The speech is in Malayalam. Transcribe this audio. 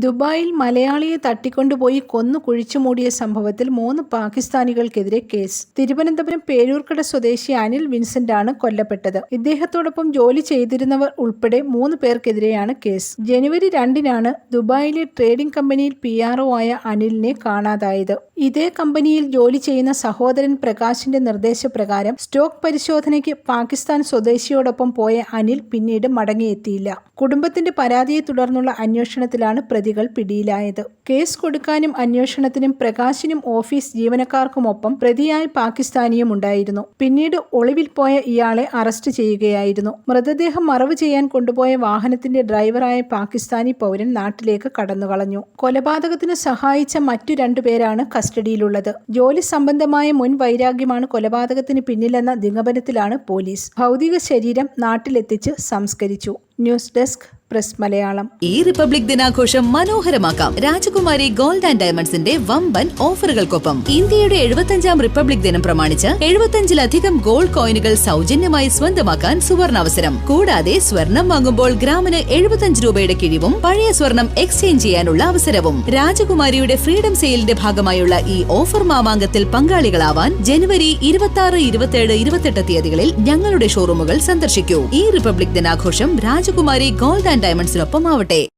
ദുബായിൽ മലയാളിയെ തട്ടിക്കൊണ്ടുപോയി കൊന്നു കുഴിച്ചുമൂടിയ സംഭവത്തിൽ 3 പാകിസ്ഥാനികൾക്കെതിരെ കേസ്. തിരുവനന്തപുരം പേരൂർക്കട സ്വദേശി അനിൽ വിൻസെന്റാണ് കൊല്ലപ്പെട്ടത്. ഇദ്ദേഹത്തോടൊപ്പം ജോലി ചെയ്തിരുന്നവർ ഉൾപ്പെടെ 3 പേർക്കെതിരെയാണ് കേസ്. ജനുവരി 2-നാണ് ദുബായിലെ ട്രേഡിംഗ് കമ്പനിയിൽ PRO ആയ അനിലിനെ കാണാതായത്. ഇതേ കമ്പനിയിൽ ജോലി ചെയ്യുന്ന സഹോദരൻ പ്രകാശിന്റെ നിർദ്ദേശപ്രകാരം സ്റ്റോക്ക് പരിശോധനയ്ക്ക് പാകിസ്ഥാൻ സ്വദേശിയോടൊപ്പം പോയ അനിൽ പിന്നീട് മടങ്ങിയെത്തിയില്ല. കുടുംബത്തിന്റെ പരാതിയെ തുടർന്നുള്ള അന്വേഷണത്തിലാണ് പ്രതികൾ പിടിയിലായത്. കേസ് കൊടുക്കാനും അന്വേഷണത്തിനും പ്രകാശിനും ഓഫീസ് ജീവനക്കാർക്കുമൊപ്പം പ്രതിയായ പാകിസ്ഥാനിയും ഉണ്ടായിരുന്നു. പിന്നീട് ഒളിവിൽ പോയ ഇയാളെ അറസ്റ്റ് ചെയ്യുകയായിരുന്നു. മൃതദേഹം മറവ് ചെയ്യാൻ കൊണ്ടുപോയ വാഹനത്തിന്റെ ഡ്രൈവറായ പാകിസ്ഥാനി പൗരൻ നാട്ടിലേക്ക് കടന്നുകളഞ്ഞു. കൊലപാതകത്തിന് സഹായിച്ച മറ്റു 2 പേരാണ് കസ്റ്റഡിയിലുള്ളത്. ജോലി സംബന്ധമായ മുൻ വൈരാഗ്യമാണ് കൊലപാതകത്തിന് പിന്നിലെന്ന നിഗമനത്തിലാണ് പോലീസ്. ഭൗതിക ശരീരം നാട്ടിലെത്തിച്ച് സംസ്കരിച്ചു. News desk press Malayalam. ഈ റിപ്പബ്ലിക് ദിനാഘോഷം മനോഹരമാക്കാം രാജകുമാരി ഗോൾഡ് ആൻഡ് ഡയമണ്ട്സിന്റെ വമ്പൻ ഓഫറുകൾക്കൊപ്പം. ഇന്ത്യയുടെ 75ാം റിപ്പബ്ലിക് ദിനം പ്രമാണിച്ച് 75-ലധികം ഗോൾഡ് കോയിനുകൾ സൗജന്യമായി സ്വന്തമാക്കാൻ സുവർണാവസരം. കൂടാതെ സ്വർണം വാങ്ങുമ്പോൾ ഗ്രാമിന് 75 രൂപയുടെ കിഴിവും പഴയ സ്വർണം എക്സ്ചേഞ്ച് ചെയ്യാനുള്ള അവസരവും. രാജകുമാരിയുടെ ഫ്രീഡം സെയിലിന്റെ ഭാഗമായുള്ള ഈ ഓഫർ മാമാങ്കത്തിൽ പങ്കാളികളാവാൻ ജനുവരി 26, 27, 28 തീയതികളിൽ ഞങ്ങളുടെ ഷോറൂമുകൾ സന്ദർശിക്കൂ. ഈ റിപ്പബ്ലിക് ദിനാഘോഷം രാജകുമാരി ഗോൾഡ് ആൻഡ് ഡയമണ്ട്സിനൊപ്പം ആവട്ടെ.